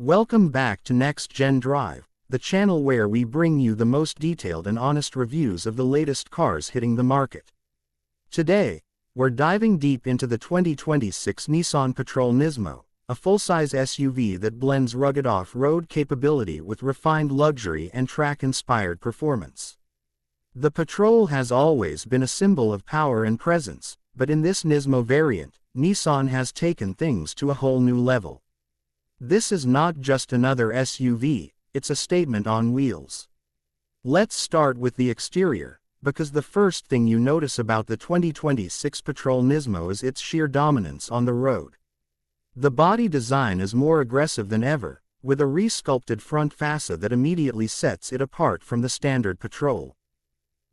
Welcome back to Next Gen Drive, the channel where we bring you the most detailed and honest reviews of the latest cars hitting the market. Today, we're diving deep into the 2026 Nissan Patrol NISMO, a full-size SUV that blends rugged off-road capability with refined luxury and track-inspired performance. The Patrol has always been a symbol of power and presence, but in this NISMO variant, Nissan has taken things to a whole new level. This is not just another SUV, it's a statement on wheels. Let's start with the exterior, because the first thing you notice about the 2026 Patrol NISMO is its sheer dominance on the road. The body design is more aggressive than ever, with a re-sculpted front fascia that immediately sets it apart from the standard Patrol.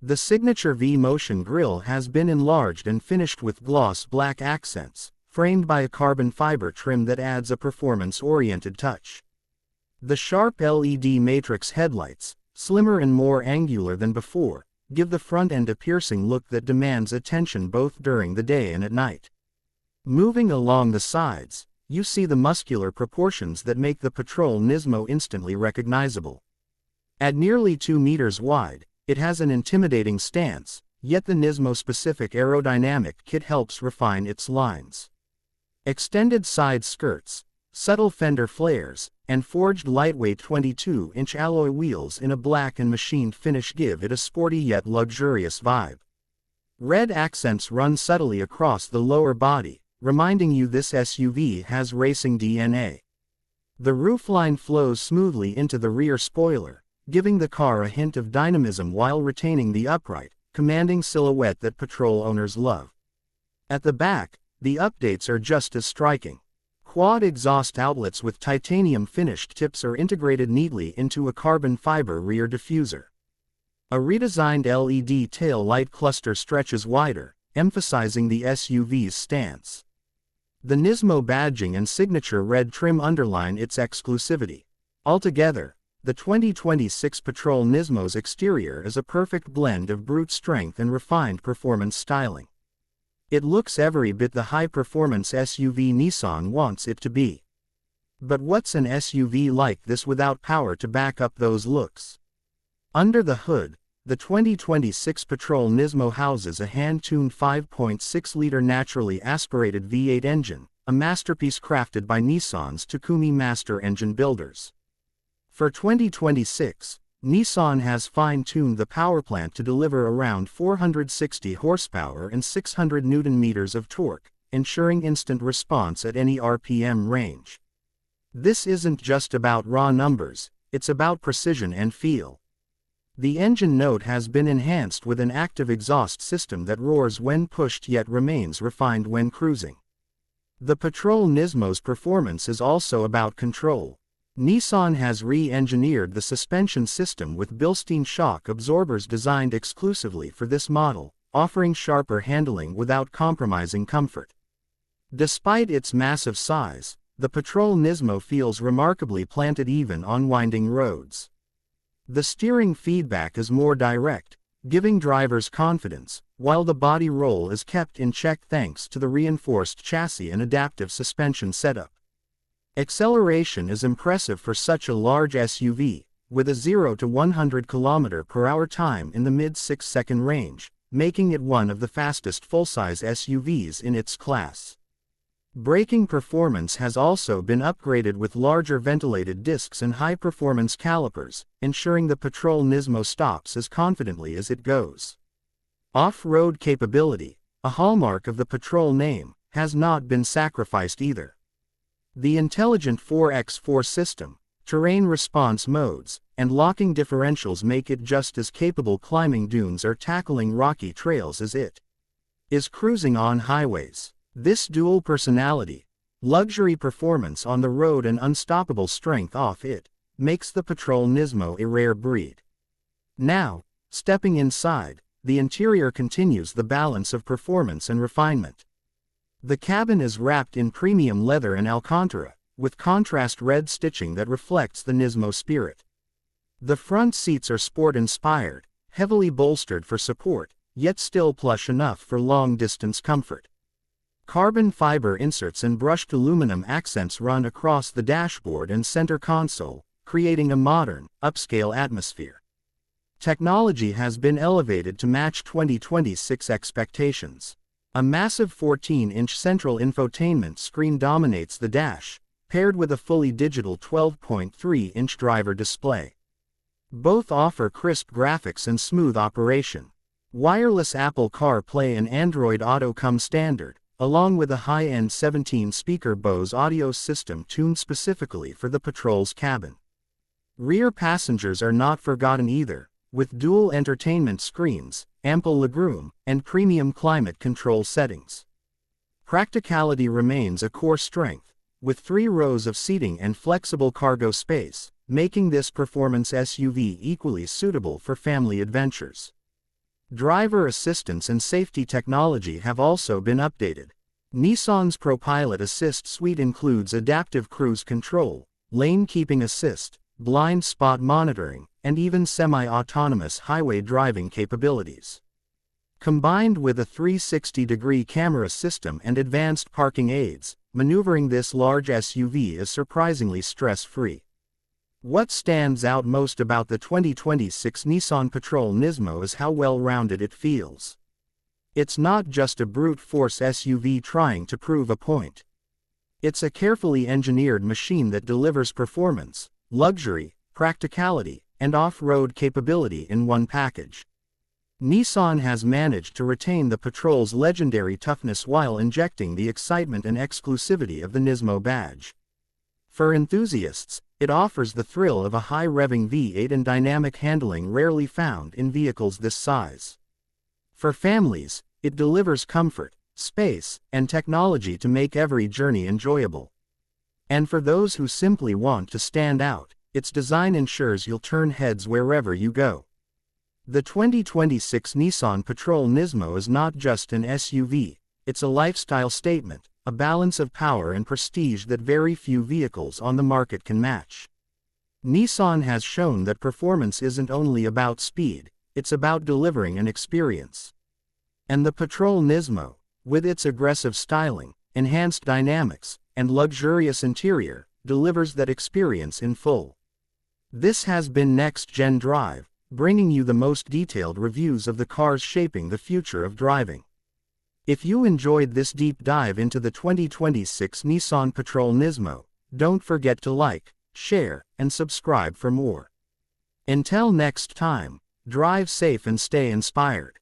The signature V-motion grille has been enlarged and finished with gloss black accents, framed by a carbon fiber trim that adds a performance-oriented touch. The sharp LED matrix headlights, slimmer and more angular than before, give the front end a piercing look that demands attention both during the day and at night. Moving along the sides, you see the muscular proportions that make the Patrol NISMO instantly recognizable. At nearly 2 meters wide, it has an intimidating stance, yet the NISMO-specific aerodynamic kit helps refine its lines. Extended side skirts, subtle fender flares, and forged lightweight 22-inch alloy wheels in a black and machined finish give it a sporty yet luxurious vibe. Red accents run subtly across the lower body, reminding you this SUV has racing DNA. The roofline flows smoothly into the rear spoiler, giving the car a hint of dynamism while retaining the upright, commanding silhouette that Patrol owners love. At the back, the updates are just as striking. Quad exhaust outlets with titanium finished tips are integrated neatly into a carbon fiber rear diffuser. A redesigned LED tail light cluster stretches wider, emphasizing the SUV's stance. The NISMO badging and signature red trim underline its exclusivity. Altogether, the 2026 Patrol NISMO's exterior is a perfect blend of brute strength and refined performance styling. It looks every bit the high-performance SUV Nissan wants it to be. But what's an SUV like this without power to back up those looks? Under the hood, the 2026 Patrol NISMO houses a hand-tuned 5.6-liter naturally aspirated V8 engine, a masterpiece crafted by Nissan's Takumi master engine builders. For 2026, Nissan has fine-tuned the powerplant to deliver around 460 horsepower and 600 Nm of torque, ensuring instant response at any RPM range. This isn't just about raw numbers, it's about precision and feel. The engine note has been enhanced with an active exhaust system that roars when pushed yet remains refined when cruising. The Patrol NISMO's performance is also about control. Nissan has re-engineered the suspension system with Bilstein shock absorbers designed exclusively for this model, offering sharper handling without compromising comfort. Despite its massive size, the Patrol NISMO feels remarkably planted even on winding roads. The steering feedback is more direct, giving drivers confidence, while the body roll is kept in check thanks to the reinforced chassis and adaptive suspension setup. Acceleration is impressive for such a large SUV, with a 0 to 100 km/h time in the mid-6-second range, making it one of the fastest full-size SUVs in its class. Braking performance has also been upgraded with larger ventilated discs and high-performance calipers, ensuring the Patrol NISMO stops as confidently as it goes. Off-road capability, a hallmark of the Patrol name, has not been sacrificed either. The intelligent 4x4 system, terrain response modes, and locking differentials make it just as capable climbing dunes or tackling rocky trails as it is cruising on highways. This dual personality, luxury performance on the road and unstoppable strength off it, makes the Patrol NISMO a rare breed. Now, stepping inside, the interior continues the balance of performance and refinement. The cabin is wrapped in premium leather and Alcantara, with contrast red stitching that reflects the NISMO spirit. The front seats are sport-inspired, heavily bolstered for support, yet still plush enough for long-distance comfort. Carbon fiber inserts and brushed aluminum accents run across the dashboard and center console, creating a modern, upscale atmosphere. Technology has been elevated to match 2026 expectations. A massive 14-inch central infotainment screen dominates the dash, paired with a fully digital 12.3-inch driver display. Both offer crisp graphics and smooth operation. Wireless Apple CarPlay and Android Auto come standard, along with a high-end 17-speaker Bose audio system tuned specifically for the Patrol's cabin. Rear passengers are not forgotten either, with dual entertainment screens, ample legroom, and premium climate control settings. Practicality remains a core strength, with 3 rows of seating and flexible cargo space, making this performance SUV equally suitable for family adventures. Driver assistance and safety technology have also been updated. Nissan's ProPilot Assist suite includes adaptive cruise control, lane keeping assist, blind spot monitoring, and even semi-autonomous highway driving capabilities. Combined with a 360-degree camera system and advanced parking aids, maneuvering this large SUV is surprisingly stress-free. What stands out most about the 2026 Nissan Patrol NISMO is how well-rounded it feels. It's not just a brute force SUV trying to prove a point. It's a carefully engineered machine that delivers performance, luxury, practicality, and off-road capability in one package. Nissan has managed to retain the Patrol's legendary toughness while injecting the excitement and exclusivity of the NISMO badge. For enthusiasts, it offers the thrill of a high-revving V8 and dynamic handling rarely found in vehicles this size. For families, it delivers comfort, space, and technology to make every journey enjoyable. And for those who simply want to stand out, its design ensures you'll turn heads wherever you go. The 2026 Nissan Patrol NISMO is not just an SUV, it's a lifestyle statement, a balance of power and prestige that very few vehicles on the market can match. Nissan has shown that performance isn't only about speed, it's about delivering an experience. And the Patrol NISMO, with its aggressive styling, enhanced dynamics, and luxurious interior, delivers that experience in full. This has been Next Gen Drive, bringing you the most detailed reviews of the cars shaping the future of driving. If you enjoyed this deep dive into the 2026 Nissan Patrol NISMO, don't forget to like, share, and subscribe for more. Until next time, drive safe and stay inspired.